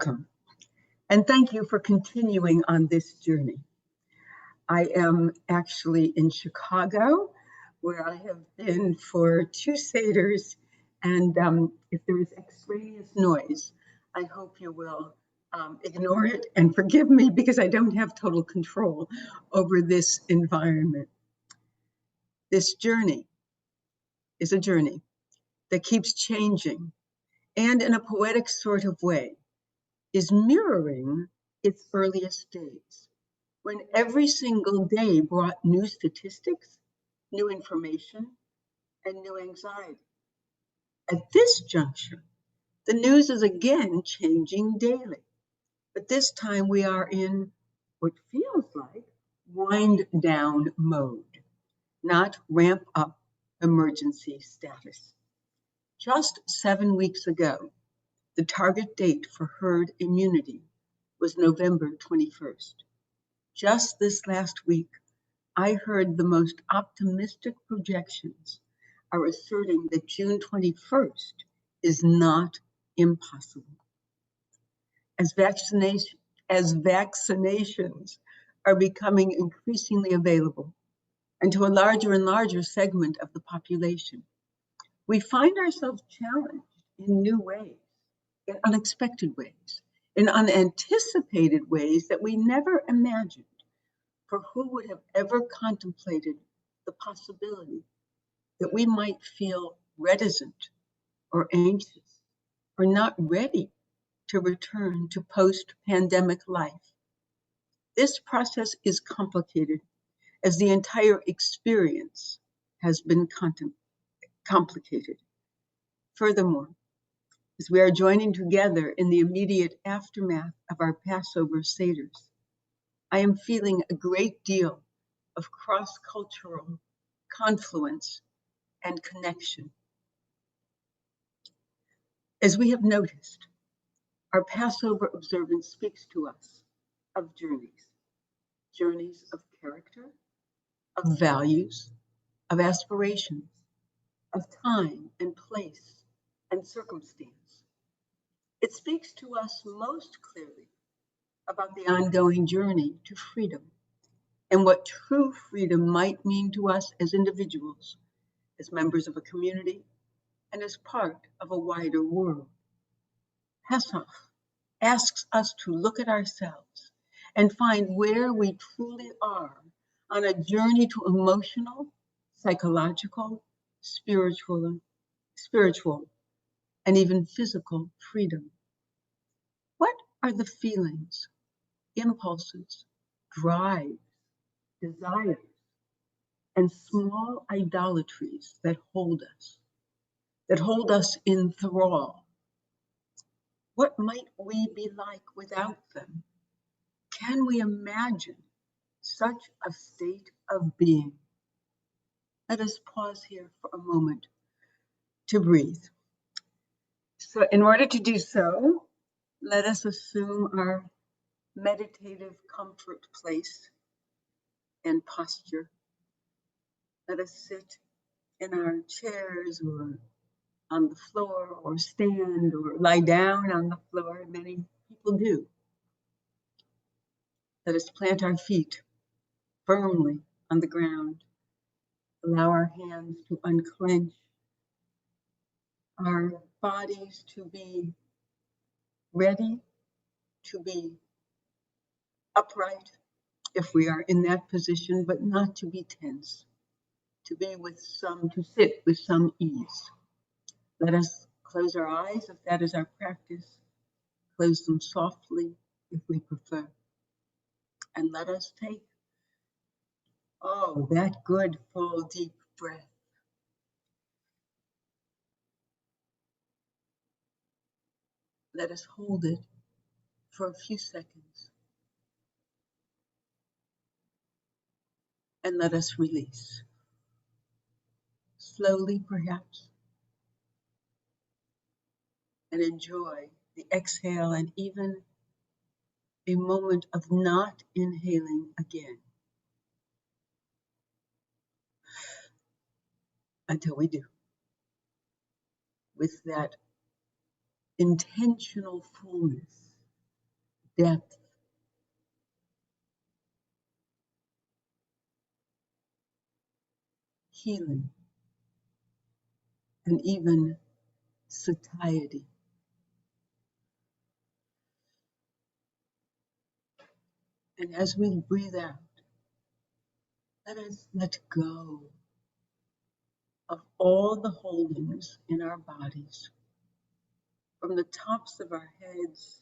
Welcome, and thank you for continuing on this journey. I am actually in Chicago, where I have been for 2 Seders, and if there is extraneous noise, I hope you will ignore it and forgive me because I don't have total control over this environment. This journey is a journey that keeps changing and in a poetic sort of way is mirroring its earliest days, when every single day brought new statistics, new information, and new anxiety. At this juncture, the news is again changing daily, but this time we are in what feels like wind down mode, not ramp up emergency status. Just 7 weeks ago, the target date for herd immunity was November 21st. Just this last week, I heard the most optimistic projections are asserting that June 21st is not impossible. As vaccinations are becoming increasingly available and to a larger and larger segment of the population, we find ourselves challenged in new ways, in unexpected ways, in unanticipated ways that we never imagined. For who would have ever contemplated the possibility that we might feel reticent or anxious or not ready to return to post-pandemic life? This process is complicated as the entire experience has been complicated. Furthermore, as we are joining together in the immediate aftermath of our Passover Seders, I am feeling a great deal of cross-cultural confluence and connection. As we have noticed, our Passover observance speaks to us of journeys of character, of values, of aspirations, of time and place and circumstance. It speaks to us most clearly about the ongoing journey to freedom and what true freedom might mean to us as individuals, as members of a community, and as part of a wider world. Pesach asks us to look at ourselves and find where we truly are on a journey to emotional, psychological, spiritual, and even physical freedom. What are the feelings, impulses, drives, desires, and small idolatries that hold us in thrall? What might we be like without them? Can we imagine such a state of being? Let us pause here for a moment to breathe. So in order to do so, let us assume our meditative comfort place and posture. Let us sit in our chairs or on the floor or stand or lie down on the floor. Many people do. Let us plant our feet firmly on the ground. Allow our hands to unclench, our bodies to be ready, to be upright if we are in that position, but not to be tense, to sit with some ease. Let us close our eyes if that is our practice, close them softly if we prefer, and let us take, that good, full, deep breath. Let us hold it for a few seconds, and let us release. Slowly, perhaps, and enjoy the exhale and even a moment of not inhaling again until we do. With that intentional fullness depth, healing, and even satiety. And as we breathe out, let us let go of all the holdings in our bodies, from the tops of our heads,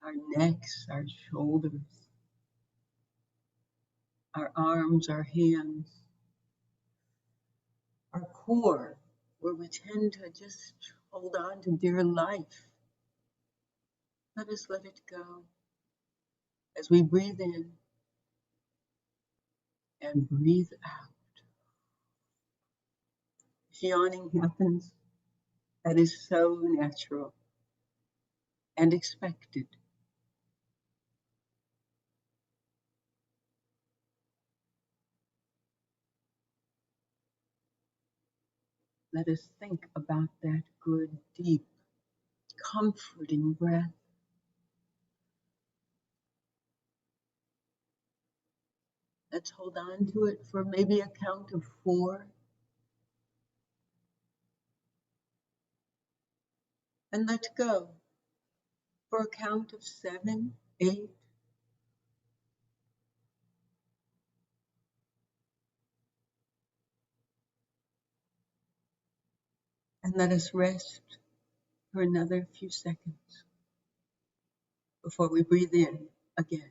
our necks, our shoulders, our arms, our hands, our core, where we tend to just hold on to dear life. Let us let it go as we breathe in and breathe out. If yawning happens, that is so natural and expected. Let us think about that good, deep, comforting breath. Let's hold on to it for maybe a count of 4. And let go for a count of 7, 8. And let us rest for another few seconds before we breathe in again.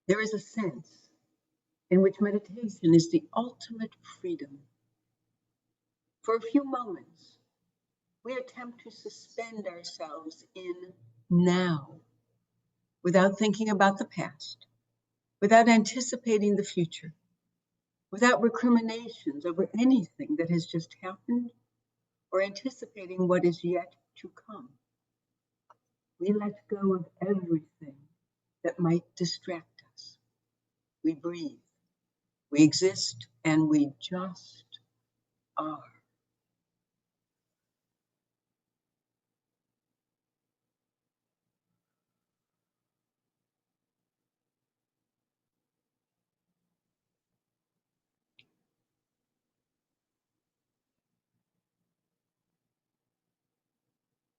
There is a sense in which meditation is the ultimate freedom. For a few moments, we attempt to suspend ourselves in now, without thinking about the past, without anticipating the future, without recriminations over anything that has just happened or anticipating what is yet to come. We let go of everything that might distract us. We breathe, we exist, and we just are.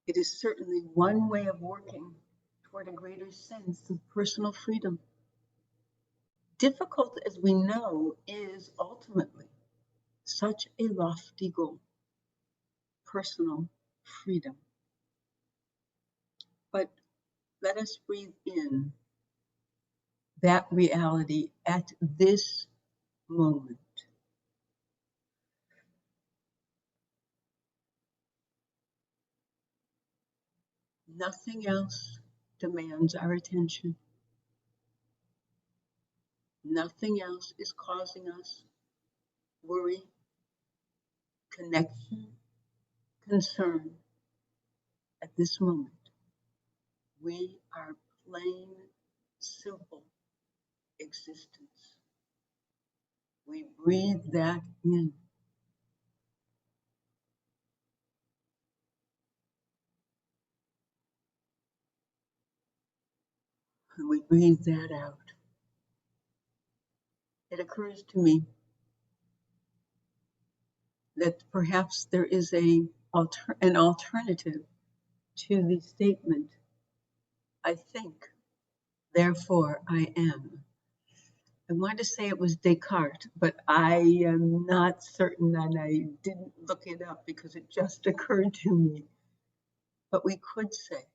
It is certainly one way of working toward a greater sense of personal freedom. Difficult as we know is ultimately such a lofty goal, personal freedom. But let us breathe in that reality at this moment. Nothing else demands our attention. Nothing else is causing us worry, connection, concern at this moment. We are plain, simple existence. We breathe that in. And we breathe that out. It occurs to me that perhaps there is an alternative to the statement, I think, therefore I am. I want to say it was Descartes, but I am not certain, and I didn't look it up because it just occurred to me. But we could say,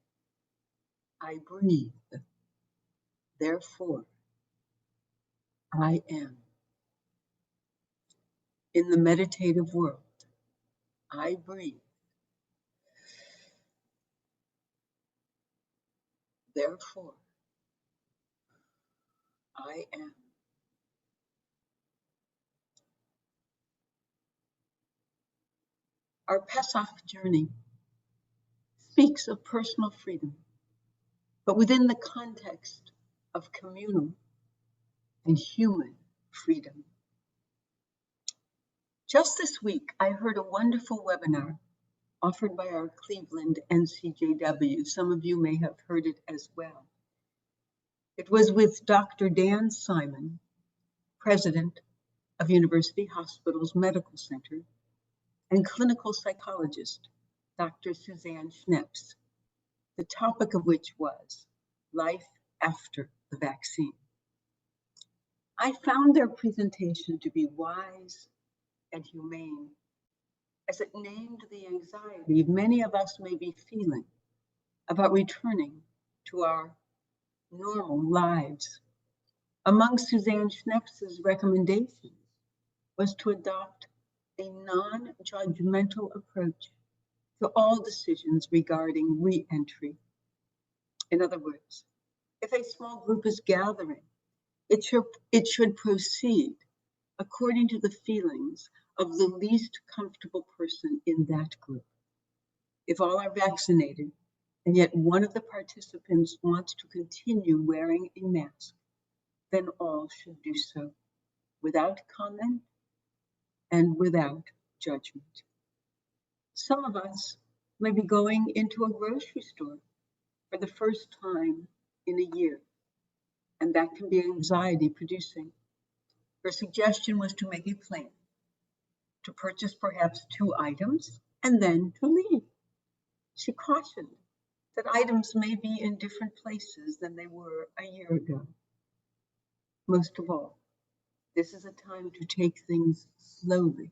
I breathe, therefore I am. In the meditative world, I breathe, therefore I am. Our Pesach journey speaks of personal freedom, but within the context of communal and human freedom. Just this week, I heard a wonderful webinar offered by our Cleveland NCJW. Some of you may have heard it as well. It was with Dr. Dan Simon, president of University Hospitals Medical Center, and clinical psychologist, Dr. Suzanne Schneps, the topic of which was life after the vaccine. I found their presentation to be wise and humane, as it named the anxiety many of us may be feeling about returning to our normal lives. Among Suzanne Schneps' recommendations was to adopt a non-judgmental approach to all decisions regarding re-entry. In other words, if a small group is gathering, it should proceed according to the feelings of the least comfortable person in that group. If all are vaccinated, and yet one of the participants wants to continue wearing a mask, then all should do so without comment and without judgment. Some of us may be going into a grocery store for the first time in a year, and that can be anxiety producing. Her suggestion was to make a plan, to purchase perhaps 2 items, and then to leave. She cautioned that items may be in different places than they were a year ago. Most of all, this is a time to take things slowly,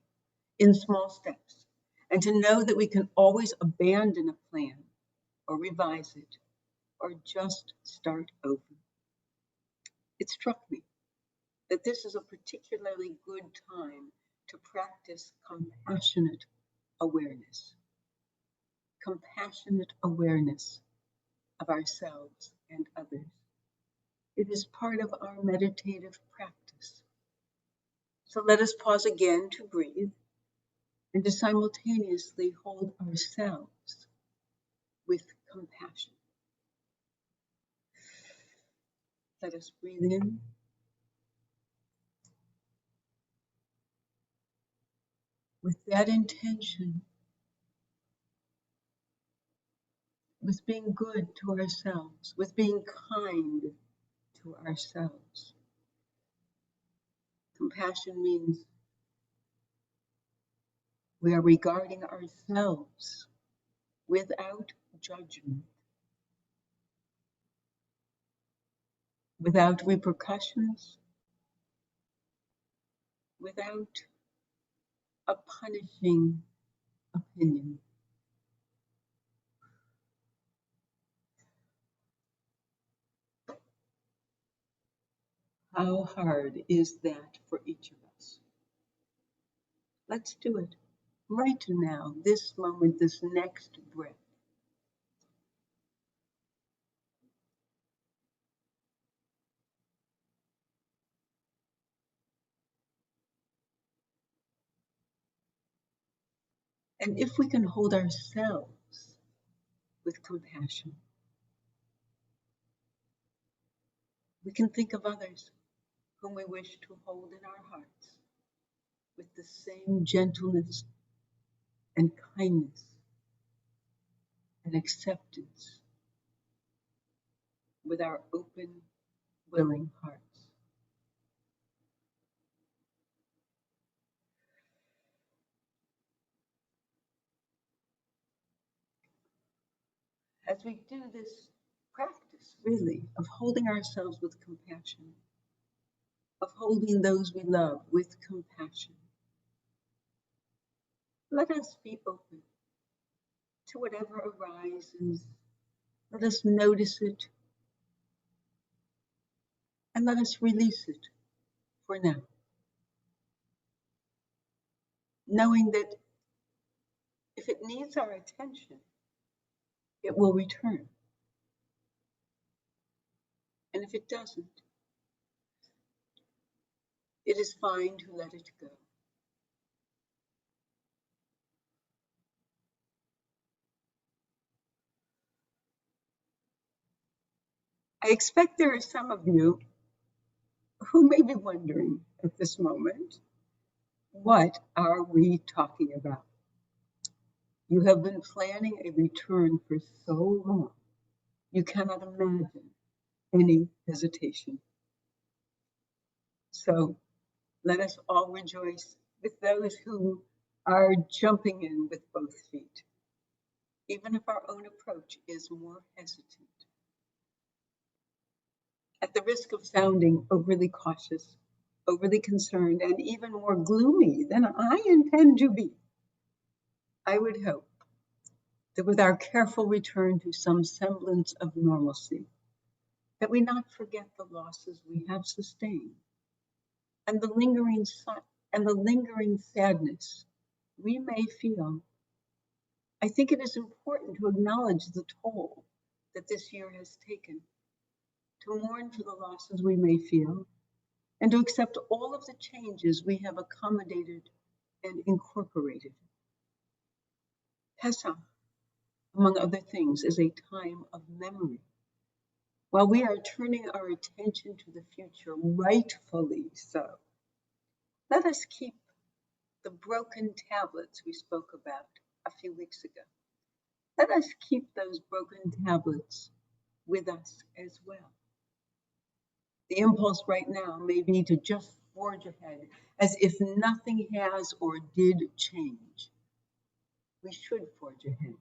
in small steps, and to know that we can always abandon a plan or revise it or just start over. It struck me that this is a particularly good time to practice compassionate awareness. Compassionate awareness of ourselves and others. It is part of our meditative practice. So let us pause again to breathe and to simultaneously hold ourselves with compassion. Let us breathe in. With that intention, with being good to ourselves, with being kind to ourselves. Compassion means we are regarding ourselves without judgment, without repercussions, without a punishing opinion. How hard is that for each of us? Let's do it right now, this moment, this next breath. And if we can hold ourselves with compassion, we can think of others whom we wish to hold in our hearts with the same gentleness and kindness and acceptance, with our open, willing hearts. As we do this practice, really, of holding ourselves with compassion, of holding those we love with compassion, let us be open to whatever arises. Let us notice it, and let us release it for now, knowing that if it needs our attention, it will return. And if it doesn't, it is fine to let it go. I expect there are some of you who may be wondering at this moment, what are we talking about? You have been planning a return for so long, you cannot imagine any hesitation. So let us all rejoice with those who are jumping in with both feet, even if our own approach is more hesitant. At the risk of sounding overly cautious, overly concerned, and even more gloomy than I intend to be, I would hope that with our careful return to some semblance of normalcy, that we not forget the losses we have sustained and the lingering sadness we may feel. I think it is important to acknowledge the toll that this year has taken, to mourn for the losses we may feel, and to accept all of the changes we have accommodated and incorporated. Pesach, among other things, is a time of memory. While we are turning our attention to the future, rightfully so, let us keep the broken tablets we spoke about a few weeks ago. Let us keep those broken tablets with us as well. The impulse right now may be to just forge ahead as if nothing has or did change. We should forge ahead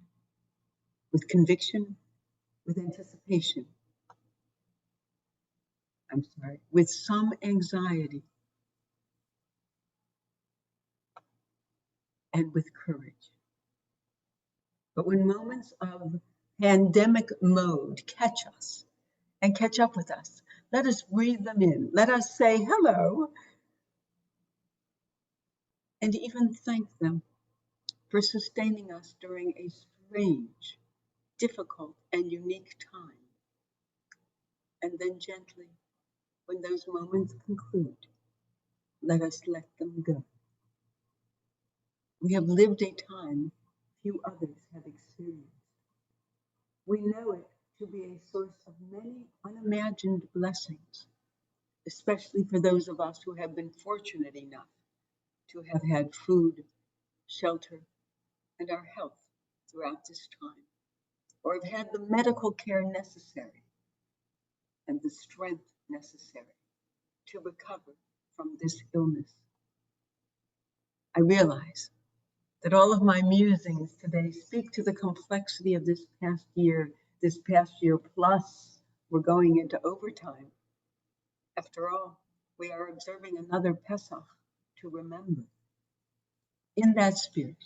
with conviction, with anticipation. With some anxiety and with courage. But when moments of pandemic mode catch us and catch up with us, let us breathe them in. Let us say hello and even thank them for sustaining us during a strange, difficult, and unique time. And then gently, when those moments conclude, let us let them go. We have lived a time few others have experienced. We know it to be a source of many unimagined blessings, especially for those of us who have been fortunate enough to have had food, shelter, and our health throughout this time, or have had the medical care necessary and the strength necessary to recover from this illness. I realize that all of my musings today speak to the complexity of this past year plus we're going into overtime. After all, we are observing another Pesach to remember. In that spirit,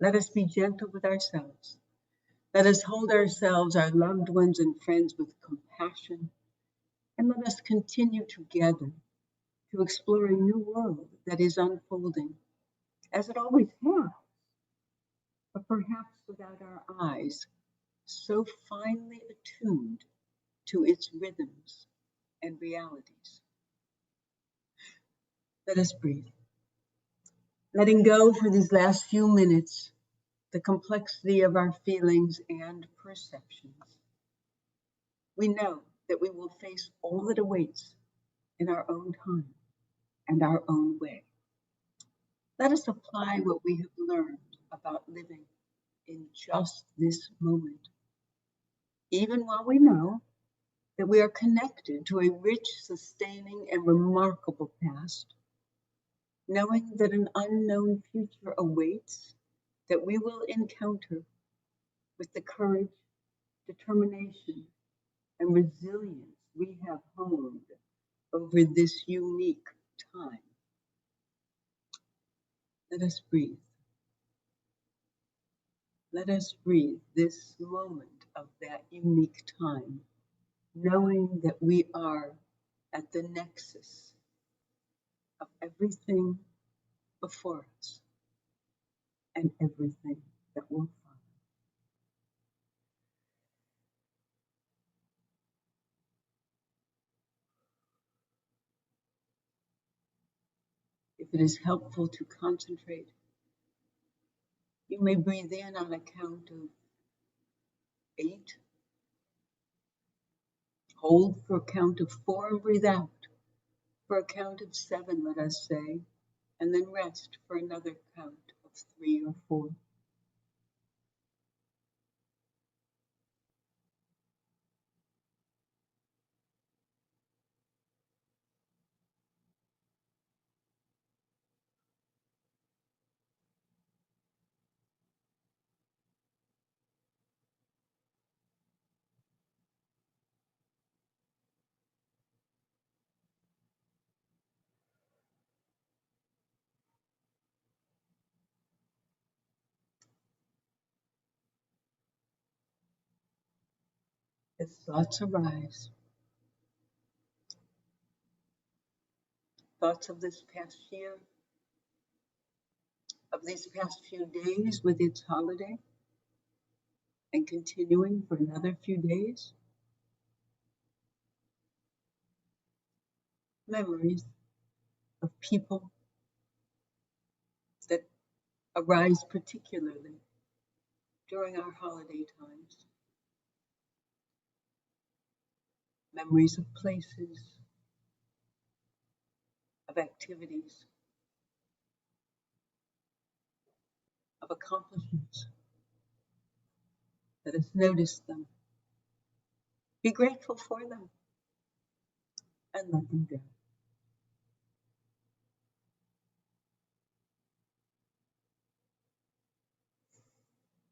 let us be gentle with ourselves. Let us hold ourselves, our loved ones and friends with compassion, and let us continue together to explore a new world that is unfolding, as it always has, but perhaps without our eyes so finely attuned to its rhythms and realities. Let us breathe, letting go for these last few minutes the complexity of our feelings and perceptions. We know that we will face all that awaits in our own time and our own way. Let us apply what we have learned about living in just this moment, even while we know that we are connected to a rich, sustaining, and remarkable past, knowing that an unknown future awaits that we will encounter with the courage, determination, and resilience we have honed over this unique time. Let us breathe. Let us breathe this moment of that unique time, knowing that we are at the nexus of everything before us and everything that will follow. If it is helpful to concentrate, you may breathe in on a count of 8, hold for a count of 4, and breathe out for a count of 7, let us say, and then rest for another count of 3 or 4. as thoughts arise, thoughts of this past year, of these past few days with its holiday, and continuing for another few days. Memories of people that arise particularly during our holiday times. Memories of places, of activities, of accomplishments. Let us notice them, be grateful for them, and let them go.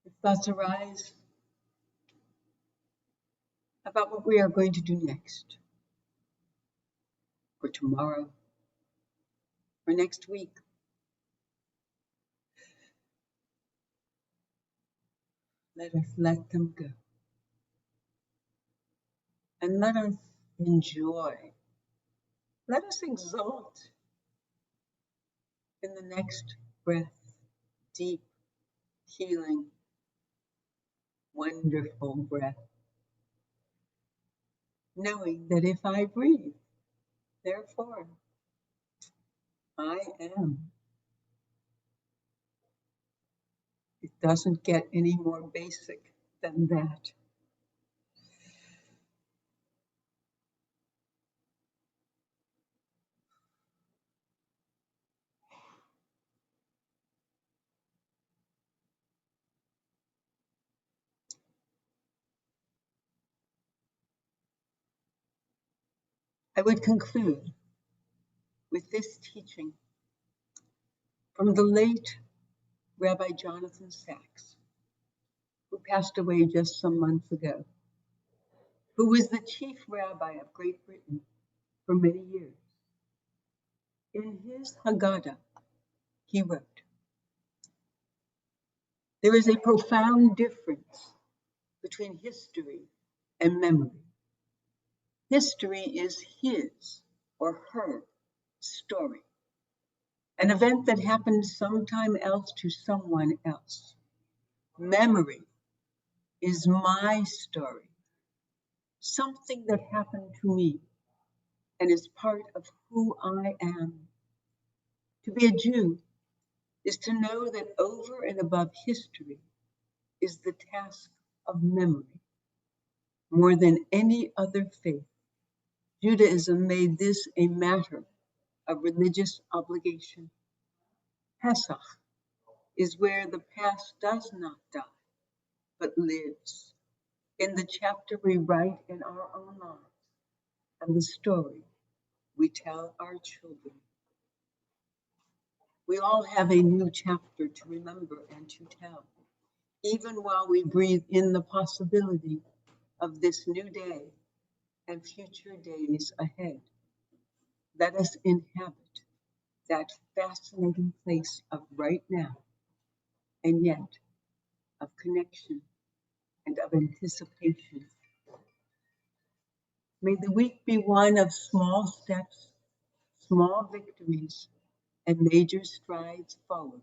If thoughts arise about what we are going to do next, or tomorrow, or next week, let us let them go. And let us enjoy, let us exult in the next breath, deep, healing, wonderful breath, knowing that if I breathe, therefore I am. It doesn't get any more basic than that. I would conclude with this teaching from the late Rabbi Jonathan Sacks, who passed away just some months ago, who was the chief rabbi of Great Britain for many years. In his Haggadah, he wrote, "There is a profound difference between history and memory. History is his or her story, an event that happened sometime else to someone else. Memory is my story, something that happened to me and is part of who I am. To be a Jew is to know that over and above history is the task of memory. More than any other faith, Judaism made this a matter of religious obligation. Pesach is where the past does not die, but lives in the chapter we write in our own lives and the story we tell our children. We all have a new chapter to remember and to tell, even while we breathe in the possibility of this new day and future days ahead. Let us inhabit that fascinating place of right now, and yet of connection and of anticipation. May the week be one of small steps, small victories, and major strides forward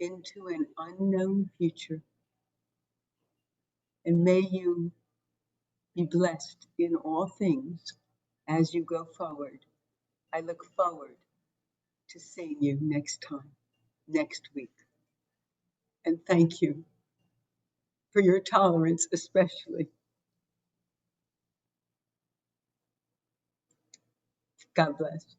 into an unknown future. And may you be blessed in all things as you go forward. I look forward to seeing you next time, next week. And thank you for your tolerance, especially. God bless.